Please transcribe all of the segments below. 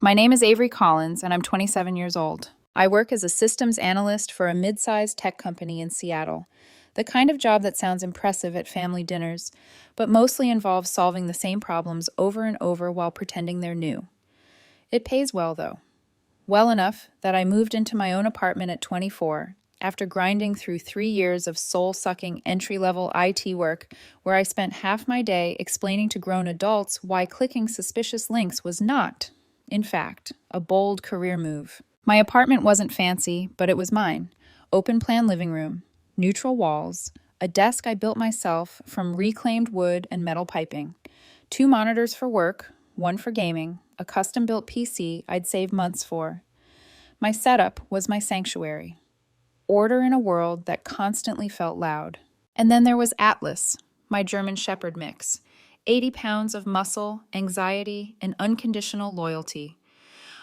My name is Avery Collins, and I'm 27 years old. I work as a systems analyst for a mid-sized tech company in Seattle, the kind of job that sounds impressive at family dinners, but mostly involves solving the same problems over and over while pretending they're new. It pays well, though. Well enough that I moved into my own apartment at 24 after grinding through 3 years of soul-sucking entry-level IT work where I spent half my day explaining to grown adults why clicking suspicious links was not, in fact, a bold career move. My apartment wasn't fancy, but it was mine. Open-plan living room, neutral walls, a desk I built myself from reclaimed wood and metal piping, 2 monitors for work, one for gaming, a custom-built PC I'd saved months for. My setup was my sanctuary. Order in a world that constantly felt loud. And then there was Atlas, my German Shepherd mix. 80 pounds of muscle, anxiety, and unconditional loyalty.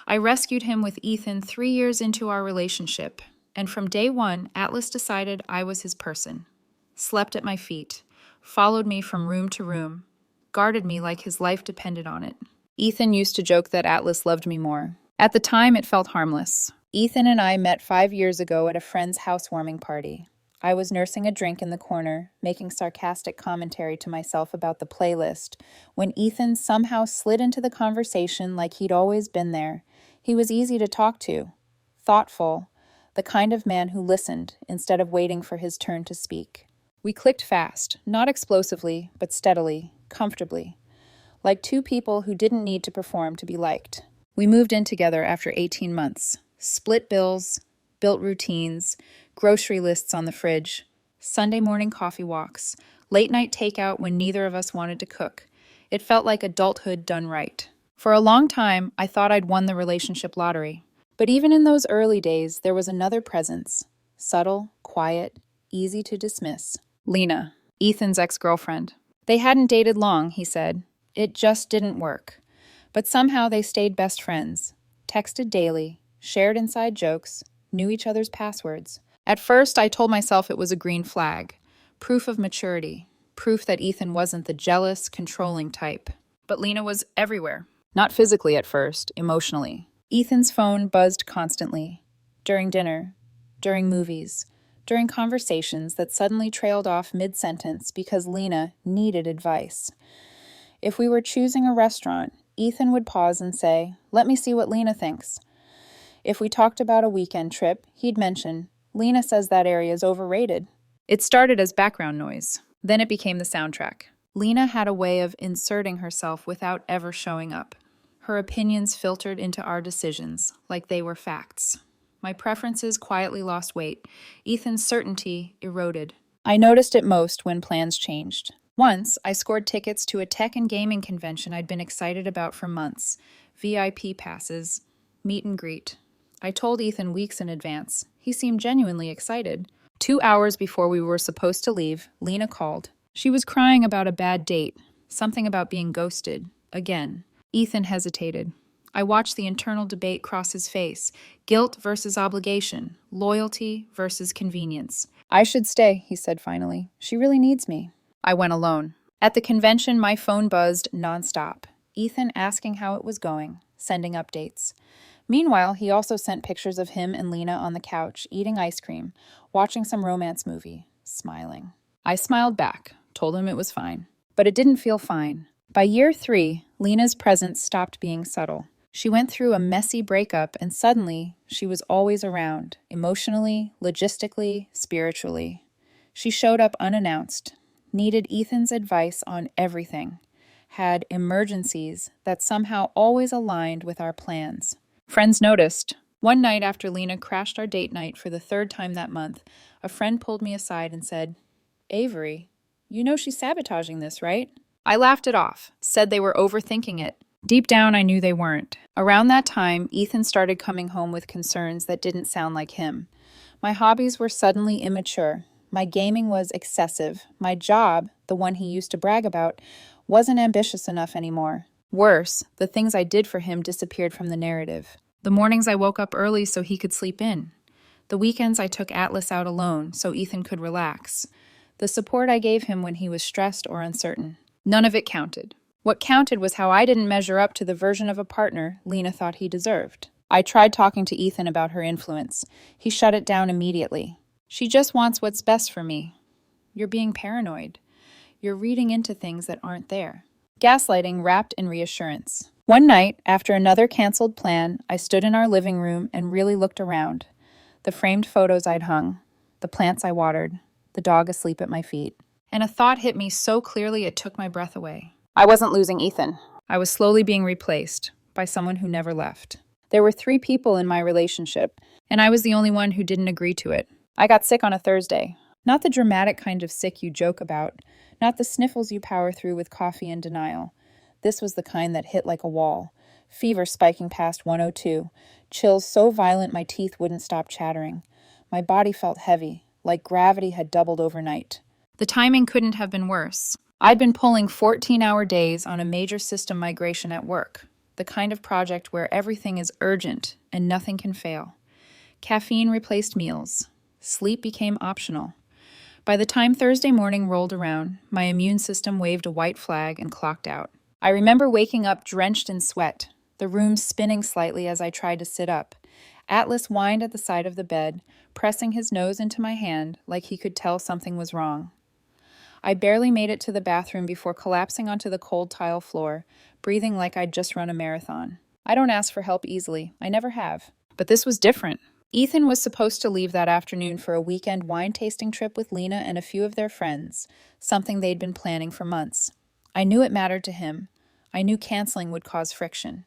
I rescued him with Ethan 3 years into our relationship, and from day one, Atlas decided I was his person. Slept at my feet, followed me from room to room, guarded me like his life depended on it. Ethan used to joke that Atlas loved me more. At the time, it felt harmless. Ethan and I met 5 years ago at a friend's housewarming party. I was nursing a drink in the corner, making sarcastic commentary to myself about the playlist, when Ethan somehow slid into the conversation like he'd always been there. He was easy to talk to, thoughtful, the kind of man who listened instead of waiting for his turn to speak. We clicked fast, not explosively, but steadily, comfortably, like two people who didn't need to perform to be liked. We moved in together after 18 months, split bills, built routines, grocery lists on the fridge, Sunday morning coffee walks, late night takeout when neither of us wanted to cook. It felt like adulthood done right. For a long time, I thought I'd won the relationship lottery. But even in those early days, there was another presence. Subtle, quiet, easy to dismiss. Lena, Ethan's ex-girlfriend. They hadn't dated long, he said. It just didn't work. But somehow they stayed best friends. Texted daily, shared inside jokes, knew each other's passwords. At first, I told myself it was a green flag. Proof of maturity. Proof that Ethan wasn't the jealous, controlling type. But Lena was everywhere. Not physically at first, emotionally. Ethan's phone buzzed constantly. During dinner, during movies, during conversations that suddenly trailed off mid-sentence because Lena needed advice. If we were choosing a restaurant, Ethan would pause and say, "Let me see what Lena thinks." If we talked about a weekend trip, he'd mention, "Lena says that area is overrated." It started as background noise. Then it became the soundtrack. Lena had a way of inserting herself without ever showing up. Her opinions filtered into our decisions, like they were facts. My preferences quietly lost weight. Ethan's certainty eroded. I noticed it most when plans changed. Once, I scored tickets to a tech and gaming convention I'd been excited about for months. VIP passes, meet and greet. I told Ethan weeks in advance. He seemed genuinely excited. 2 hours before we were supposed to leave, Lena called. She was crying about a bad date, something about being ghosted, again. Ethan hesitated. I watched the internal debate cross his face. Guilt versus obligation, loyalty versus convenience. "I should stay," he said finally. "She really needs me." I went alone. At the convention, my phone buzzed nonstop. Ethan asking how it was going, sending updates. Meanwhile, he also sent pictures of him and Lena on the couch, eating ice cream, watching some romance movie, smiling. I smiled back, told him it was fine. But it didn't feel fine. By year 3, Lena's presence stopped being subtle. She went through a messy breakup, and suddenly, she was always around, emotionally, logistically, spiritually. She showed up unannounced, needed Ethan's advice on everything, had emergencies that somehow always aligned with our plans. Friends noticed. One night after Lena crashed our date night for the 3rd time that month, a friend pulled me aside and said, "Avery, you know she's sabotaging this, right?" I laughed it off, said they were overthinking it. Deep down, I knew they weren't. Around that time, Ethan started coming home with concerns that didn't sound like him. My hobbies were suddenly immature. My gaming was excessive. My job, the one he used to brag about, wasn't ambitious enough anymore. Worse, the things I did for him disappeared from the narrative. The mornings I woke up early so he could sleep in. The weekends I took Atlas out alone so Ethan could relax. The support I gave him when he was stressed or uncertain. None of it counted. What counted was how I didn't measure up to the version of a partner Lena thought he deserved. I tried talking to Ethan about her influence. He shut it down immediately. She just wants what's best for me. You're being paranoid. You're reading into things that aren't there. Gaslighting wrapped in reassurance. One night, after another canceled plan, I stood in our living room and really looked around. The framed photos I'd hung, the plants I watered, the dog asleep at my feet. And a thought hit me so clearly it took my breath away. I wasn't losing Ethan. I was slowly being replaced by someone who never left. There were 3 people in my relationship, and I was the only one who didn't agree to it. I got sick on a Thursday. Not the dramatic kind of sick you joke about, not the sniffles you power through with coffee and denial. This was the kind that hit like a wall. Fever spiking past 102. Chills so violent my teeth wouldn't stop chattering. My body felt heavy, like gravity had doubled overnight. The timing couldn't have been worse. I'd been pulling 14-hour days on a major system migration at work, the kind of project where everything is urgent and nothing can fail. Caffeine replaced meals. Sleep became optional. By the time Thursday morning rolled around, my immune system waved a white flag and clocked out. I remember waking up drenched in sweat, the room spinning slightly as I tried to sit up. Atlas whined at the side of the bed, pressing his nose into my hand like he could tell something was wrong. I barely made it to the bathroom before collapsing onto the cold tile floor, breathing like I'd just run a marathon. I don't ask for help easily. I never have. But this was different. Ethan was supposed to leave that afternoon for a weekend wine-tasting trip with Lena and a few of their friends, something they'd been planning for months. I knew it mattered to him. I knew canceling would cause friction.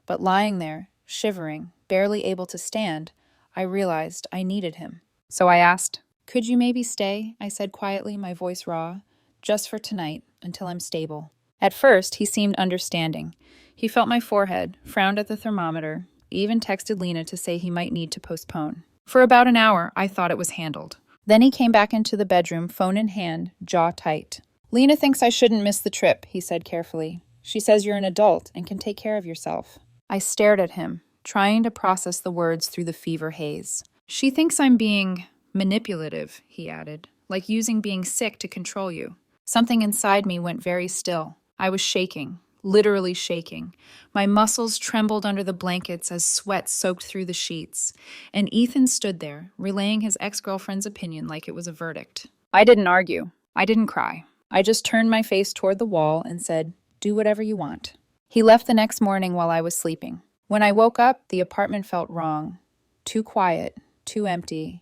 But lying there, shivering, barely able to stand, I realized I needed him. So I asked, "Could you maybe stay?" I said quietly, my voice raw. "Just for tonight, until I'm stable." At first, he seemed understanding. He felt my forehead, frowned at the thermometer, even texted Lena to say he might need to postpone. For about an hour, I thought it was handled. Then he came back into the bedroom, phone in hand, jaw tight. "Lena thinks I shouldn't miss the trip," he said carefully. "She says you're an adult and can take care of yourself." I stared at him, trying to process the words through the fever haze. "She thinks I'm being manipulative," he added, "like using being sick to control you." Something inside me went very still. I was shaking, literally shaking. My muscles trembled under the blankets as sweat soaked through the sheets. And Ethan stood there, relaying his ex-girlfriend's opinion like it was a verdict. I didn't argue. I didn't cry. I just turned my face toward the wall and said, "Do whatever you want." He left the next morning while I was sleeping. When I woke up, the apartment felt wrong. Too quiet, too empty.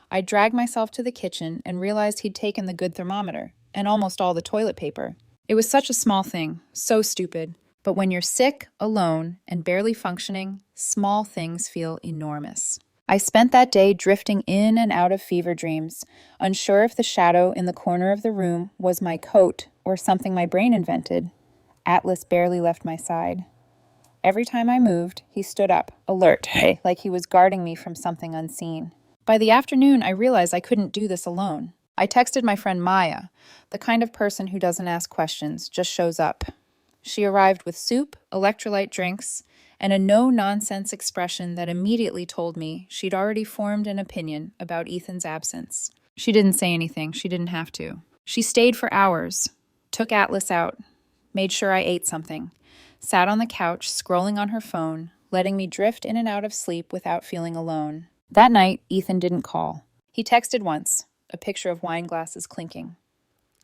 I dragged myself to the kitchen and realized he'd taken the good thermometer and almost all the toilet paper. It was such a small thing, so stupid. But when you're sick, alone, and barely functioning, small things feel enormous. I spent that day drifting in and out of fever dreams, unsure if the shadow in the corner of the room was my coat or something my brain invented. Atlas barely left my side. Every time I moved, he stood up, alert, like he was guarding me from something unseen. By the afternoon, I realized I couldn't do this alone. I texted my friend Maya, the kind of person who doesn't ask questions, just shows up. She arrived with soup, electrolyte drinks, and a no-nonsense expression that immediately told me she'd already formed an opinion about Ethan's absence. She didn't say anything. She didn't have to. She stayed for hours, took Atlas out, made sure I ate something, sat on the couch, scrolling on her phone, letting me drift in and out of sleep without feeling alone. That night, Ethan didn't call. He texted once, a picture of wine glasses clinking.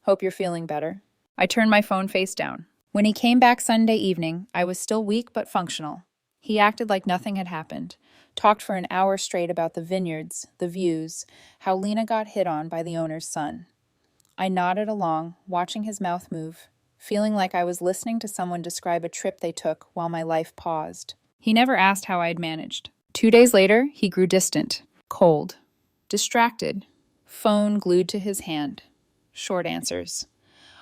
"Hope you're feeling better." I turned my phone face down. When he came back Sunday evening, I was still weak but functional. He acted like nothing had happened, talked for an hour straight about the vineyards, the views, how Lena got hit on by the owner's son. I nodded along, watching his mouth move, feeling like I was listening to someone describe a trip they took while my life paused. He never asked how I'd managed. 2 days later, he grew distant, cold, distracted, phone glued to his hand. Short answers.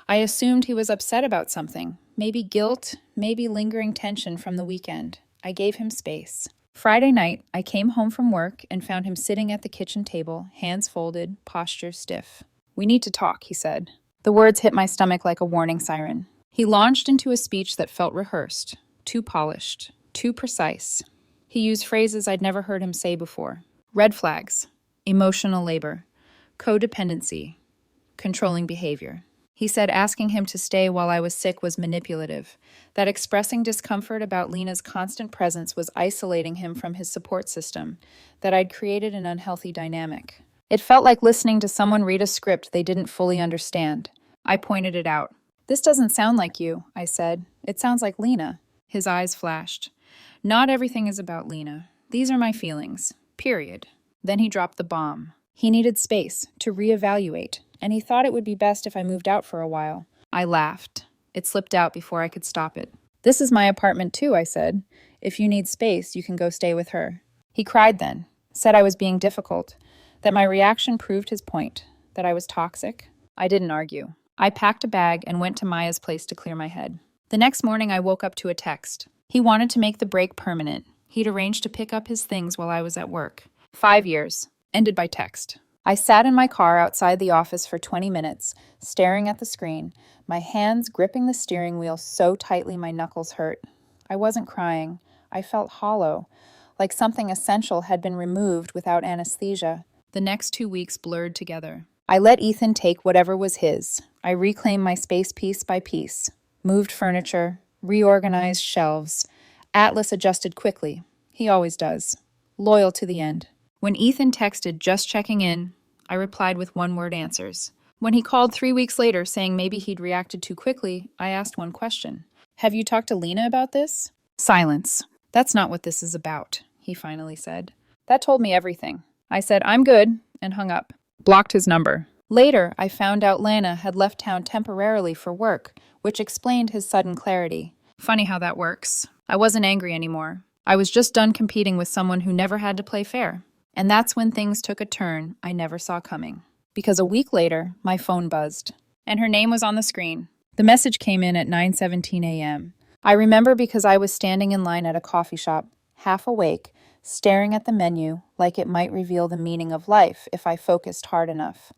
I assumed he was upset about something, maybe guilt, maybe lingering tension from the weekend. I gave him space. Friday night, I came home from work and found him sitting at the kitchen table, hands folded, posture stiff. "We need to talk," he said. The words hit my stomach like a warning siren. He launched into a speech that felt rehearsed, too polished, too precise. He used phrases I'd never heard him say before. Red flags, emotional labor, codependency, controlling behavior. He said asking him to stay while I was sick was manipulative, that expressing discomfort about Lena's constant presence was isolating him from his support system, that I'd created an unhealthy dynamic. It felt like listening to someone read a script they didn't fully understand. I pointed it out. "This doesn't sound like you," I said. "It sounds like Lena." His eyes flashed. "Not everything is about Lena. These are my feelings. Period." Then he dropped the bomb. He needed space to reevaluate, and he thought it would be best if I moved out for a while. I laughed. It slipped out before I could stop it. "This is my apartment too," I said. "If you need space, you can go stay with her." He cried then, said I was being difficult, that my reaction proved his point, that I was toxic. I didn't argue. I packed a bag and went to Maya's place to clear my head. The next morning, I woke up to a text. He wanted to make the break permanent. He'd arranged to pick up his things while I was at work. 5 years. Ended by text. I sat in my car outside the office for 20 minutes, staring at the screen, my hands gripping the steering wheel so tightly my knuckles hurt. I wasn't crying. I felt hollow, like something essential had been removed without anesthesia. The next 2 weeks blurred together. I let Ethan take whatever was his. I reclaimed my space piece by piece, moved furniture, reorganized shelves. Atlas adjusted quickly. He always does. Loyal to the end. When Ethan texted just checking in, I replied with one-word answers. When he called 3 weeks later saying maybe he'd reacted too quickly, I asked one question. "Have you talked to Lena about this?" Silence. "That's not what this is about," he finally said. That told me everything. I said, "I'm good," and hung up. Blocked his number. Later, I found out Lena had left town temporarily for work, which explained his sudden clarity. Funny how that works. I wasn't angry anymore. I was just done competing with someone who never had to play fair. And that's when things took a turn I never saw coming. Because a week later, my phone buzzed. And her name was on the screen. The message came in at 9:17 a.m. I remember because I was standing in line at a coffee shop, half awake, staring at the menu like it might reveal the meaning of life if I focused hard enough.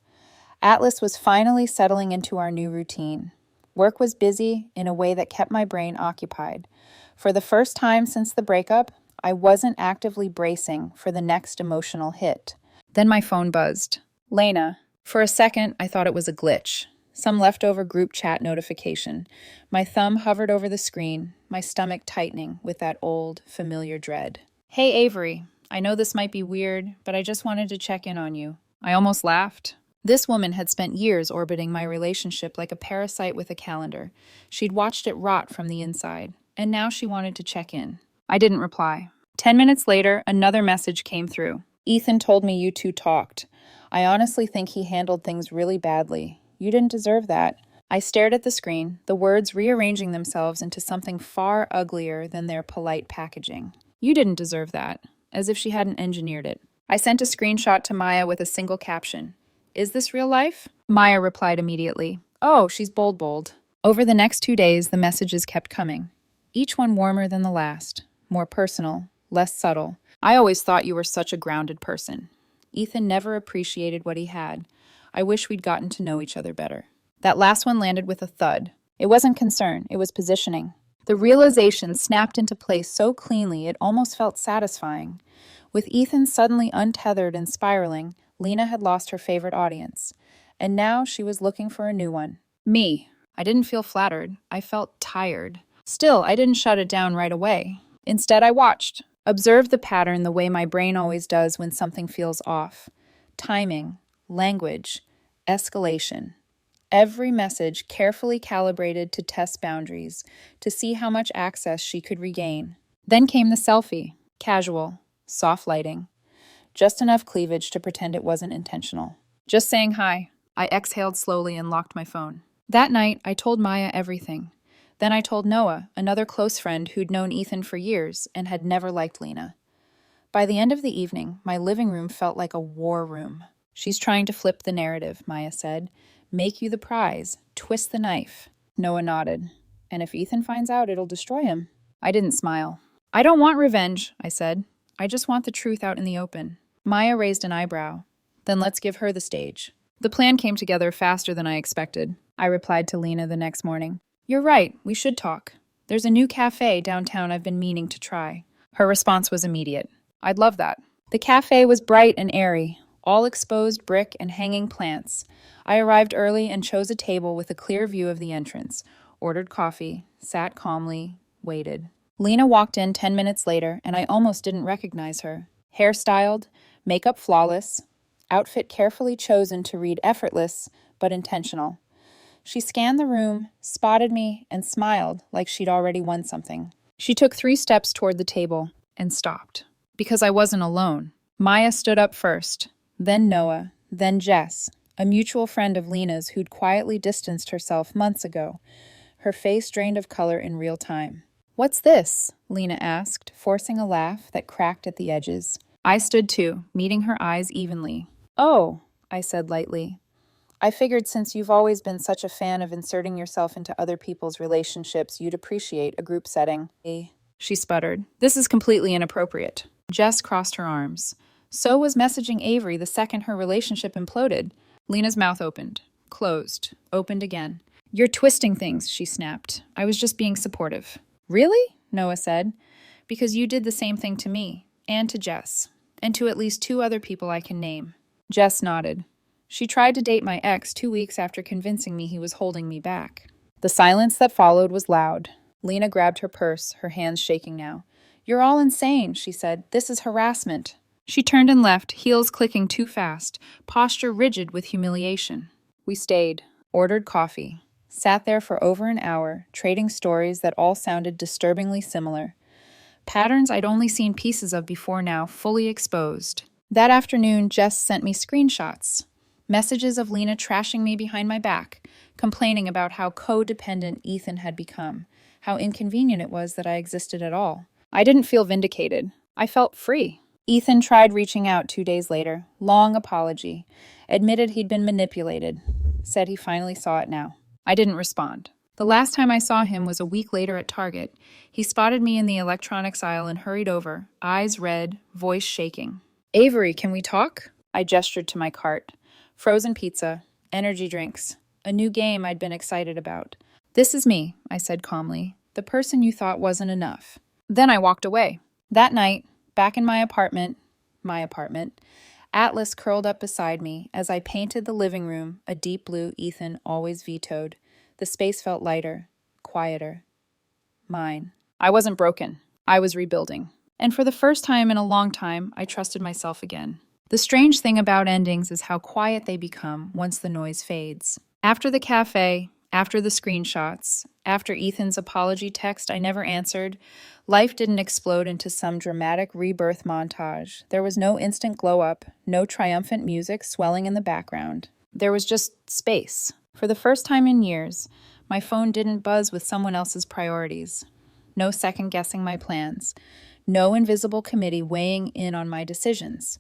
Atlas was finally settling into our new routine. Work was busy in a way that kept my brain occupied. For the first time since the breakup, I wasn't actively bracing for the next emotional hit. Then my phone buzzed. Lena. For a second, I thought it was a glitch. Some leftover group chat notification. My thumb hovered over the screen, my stomach tightening with that old, familiar dread. "Hey, Avery. I know this might be weird, but I just wanted to check in on you." I almost laughed. This woman had spent years orbiting my relationship like a parasite with a calendar. She'd watched it rot from the inside, and now she wanted to check in. I didn't reply. 10 minutes later, another message came through. "Ethan told me you two talked. I honestly think he handled things really badly. You didn't deserve that." I stared at the screen, the words rearranging themselves into something far uglier than their polite packaging. "You didn't deserve that," as if she hadn't engineered it. I sent a screenshot to Maya with a single caption. "Is this real life?" Maya replied immediately. "Oh, she's bold. Over the next 2 days, the messages kept coming. Each one warmer than the last, more personal, less subtle. "I always thought you were such a grounded person. Ethan never appreciated what he had. I wish we'd gotten to know each other better." That last one landed with a thud. It wasn't concern, it was positioning. The realization snapped into place so cleanly it almost felt satisfying. With Ethan suddenly untethered and spiraling, Lena had lost her favorite audience. And now she was looking for a new one. Me. I didn't feel flattered. I felt tired. Still, I didn't shut it down right away. Instead, I watched. Observed the pattern the way my brain always does when something feels off. Timing, language, escalation. Every message carefully calibrated to test boundaries, to see how much access she could regain. Then came the selfie. Casual, soft lighting. Just enough cleavage to pretend it wasn't intentional. Just saying hi. I exhaled slowly and locked my phone. That night, I told Maya everything. Then I told Noah, another close friend who'd known Ethan for years and had never liked Lena. By the end of the evening, my living room felt like a war room. "She's trying to flip the narrative," Maya said. "Make you the prize. Twist the knife." Noah nodded. "And if Ethan finds out, it'll destroy him." I didn't smile. "I don't want revenge," I said. "I just want the truth out in the open." Maya raised an eyebrow. "Then let's give her the stage." The plan came together faster than I expected. I replied to Lena the next morning. "You're right, we should talk. There's a new cafe downtown I've been meaning to try." Her response was immediate. "I'd love that." The cafe was bright and airy, all exposed brick and hanging plants. I arrived early and chose a table with a clear view of the entrance, ordered coffee, sat calmly, waited. Lena walked in 10 minutes later, and I almost didn't recognize her. Hair styled, makeup flawless, outfit carefully chosen to read effortless but intentional. She scanned the room, spotted me, and smiled like she'd already won something. She took 3 steps toward the table and stopped. Because I wasn't alone. Maya stood up first, then Noah, then Jess, a mutual friend of Lena's who'd quietly distanced herself months ago, her face drained of color in real time. "What's this?" Lena asked, forcing a laugh that cracked at the edges. I stood too, meeting her eyes evenly. "Oh," I said lightly. "I figured since you've always been such a fan of inserting yourself into other people's relationships, you'd appreciate a group setting." She sputtered. "This is completely inappropriate." Jess crossed her arms. "So was messaging Avery the second her relationship imploded." Lena's mouth opened, closed, opened again. "You're twisting things," she snapped. "I was just being supportive." "Really?" Noah said. "Because you did the same thing to me, and to Jess, and to at least 2 other people I can name." Jess nodded. "She tried to date my ex 2 weeks after convincing me he was holding me back." The silence that followed was loud. Lena grabbed her purse, her hands shaking now. "You're all insane," she said. "This is harassment." She turned and left, heels clicking too fast, posture rigid with humiliation. We stayed, ordered coffee, sat there for over an hour, trading stories that all sounded disturbingly similar. Patterns I'd only seen pieces of before now, fully exposed. That afternoon, Jess sent me screenshots. Messages of Lena trashing me behind my back, complaining about how codependent Ethan had become, how inconvenient it was that I existed at all. I didn't feel vindicated. I felt free. Ethan tried reaching out 2 days later. Long apology. Admitted he'd been manipulated. Said he finally saw it now. I didn't respond. The last time I saw him was a week later at Target. He spotted me in the electronics aisle and hurried over, eyes red, voice shaking. "Avery, can we talk?" I gestured to my cart. Frozen pizza, energy drinks, a new game I'd been excited about. "This is me," I said calmly, "the person you thought wasn't enough." Then I walked away. That night, back in my apartment, Atlas curled up beside me as I painted the living room a deep blue Ethan always vetoed. The space felt lighter, quieter. Mine. I wasn't broken. I was rebuilding. And for the first time in a long time, I trusted myself again. The strange thing about endings is how quiet they become once the noise fades. After the cafe, after the screenshots, after Ethan's apology text I never answered, life didn't explode into some dramatic rebirth montage. There was no instant glow-up, no triumphant music swelling in the background. There was just space. For the first time in years, my phone didn't buzz with someone else's priorities. No second-guessing my plans. No invisible committee weighing in on my decisions.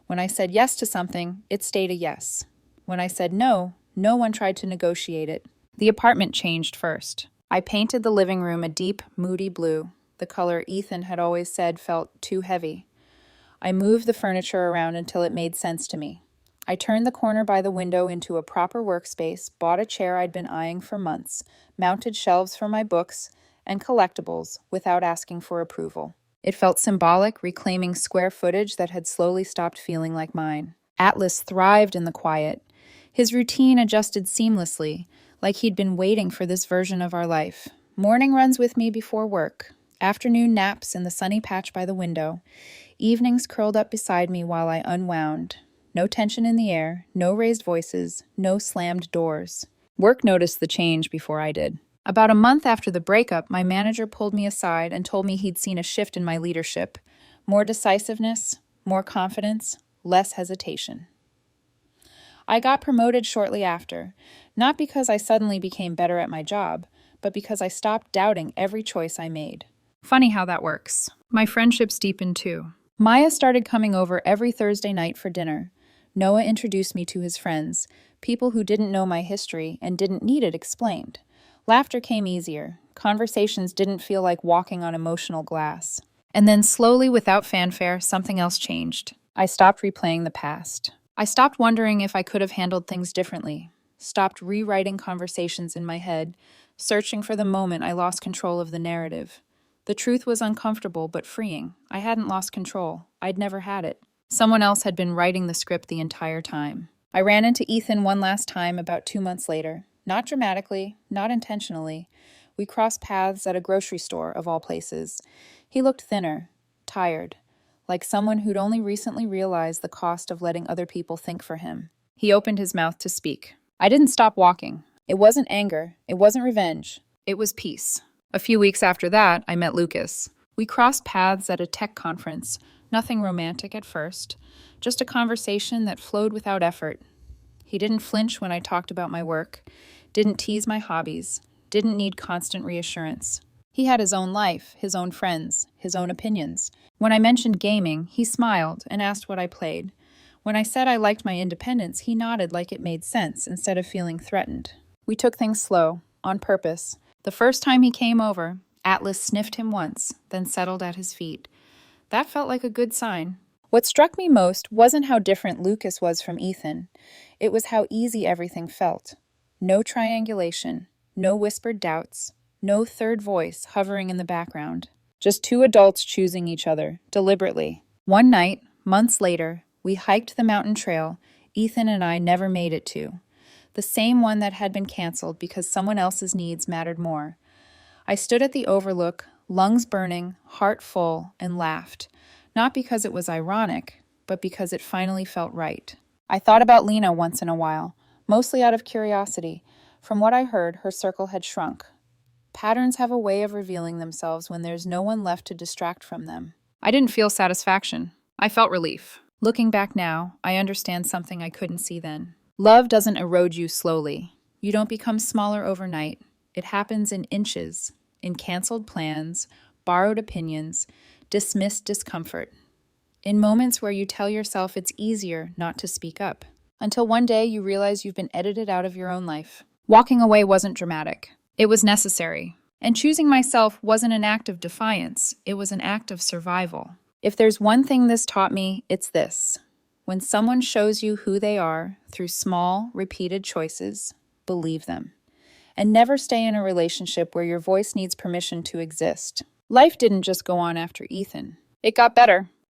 When I said yes to something, it stayed a yes. When I said no, no one tried to negotiate it. The apartment changed first. I painted the living room a deep, moody blue, the color Ethan had always said felt too heavy. I moved the furniture around until it made sense to me. I turned the corner by the window into a proper workspace, bought a chair I'd been eyeing for months, mounted shelves for my books and collectibles without asking for approval. It felt symbolic, reclaiming square footage that had slowly stopped feeling like mine. Atlas thrived in the quiet. His routine adjusted seamlessly, like he'd been waiting for this version of our life. Morning runs with me before work, afternoon naps in the sunny patch by the window, evenings curled up beside me while I unwound. No tension in the air, no raised voices, no slammed doors. Work noticed the change before I did. About a month after the breakup, my manager pulled me aside and told me he'd seen a shift in my leadership. More decisiveness, more confidence, less hesitation. I got promoted shortly after, not because I suddenly became better at my job, but because I stopped doubting every choice I made. Funny how that works. My friendships deepened too. Maya started coming over every Thursday night for dinner. Noah introduced me to his friends, people who didn't know my history and didn't need it explained. Laughter came easier. Conversations didn't feel like walking on emotional glass. And then slowly, without fanfare, something else changed. I stopped replaying the past. I stopped wondering if I could have handled things differently. Stopped rewriting conversations in my head, searching for the moment I lost control of the narrative. The truth was uncomfortable but freeing. I hadn't lost control. I'd never had it. Someone else had been writing the script the entire time. I ran into Ethan one last time about 2 months later. Not dramatically, not intentionally. We crossed paths at a grocery store, of all places. He looked thinner, tired, like someone who'd only recently realized the cost of letting other people think for him. He opened his mouth to speak. I didn't stop walking. It wasn't anger. It wasn't revenge. It was peace. A few weeks after that, I met Lucas. We crossed paths at a tech conference. Nothing romantic at first, just a conversation that flowed without effort. He didn't flinch when I talked about my work, didn't tease my hobbies, didn't need constant reassurance. He had his own life, his own friends, his own opinions. When I mentioned gaming, he smiled and asked what I played. When I said I liked my independence, he nodded like it made sense instead of feeling threatened. We took things slow, on purpose. The first time he came over, Atlas sniffed him once, then settled at his feet. That felt like a good sign. What struck me most wasn't how different Lucas was from Ethan. It was how easy everything felt. No triangulation, no whispered doubts, no third voice hovering in the background. Just two adults choosing each other, deliberately. One night, months later, we hiked the mountain trail Ethan and I never made it to. The same one that had been canceled because someone else's needs mattered more. I stood at the overlook, lungs burning, heart full, and laughed. Not because it was ironic, but because it finally felt right. I thought about Lena once in a while, mostly out of curiosity. From what I heard, her circle had shrunk. Patterns have a way of revealing themselves when there's no one left to distract from them. I didn't feel satisfaction. I felt relief. Looking back now, I understand something I couldn't see then. Love doesn't erode you slowly. You don't become smaller overnight. It happens in inches, in canceled plans, borrowed opinions, dismissed discomfort. In moments where you tell yourself it's easier not to speak up. Until one day you realize you've been edited out of your own life. Walking away wasn't dramatic. It was necessary. And choosing myself wasn't an act of defiance. It was an act of survival. If there's one thing this taught me, it's this. When someone shows you who they are through small, repeated choices, believe them. And never stay in a relationship where your voice needs permission to exist. Life didn't just go on after Ethan. It got better.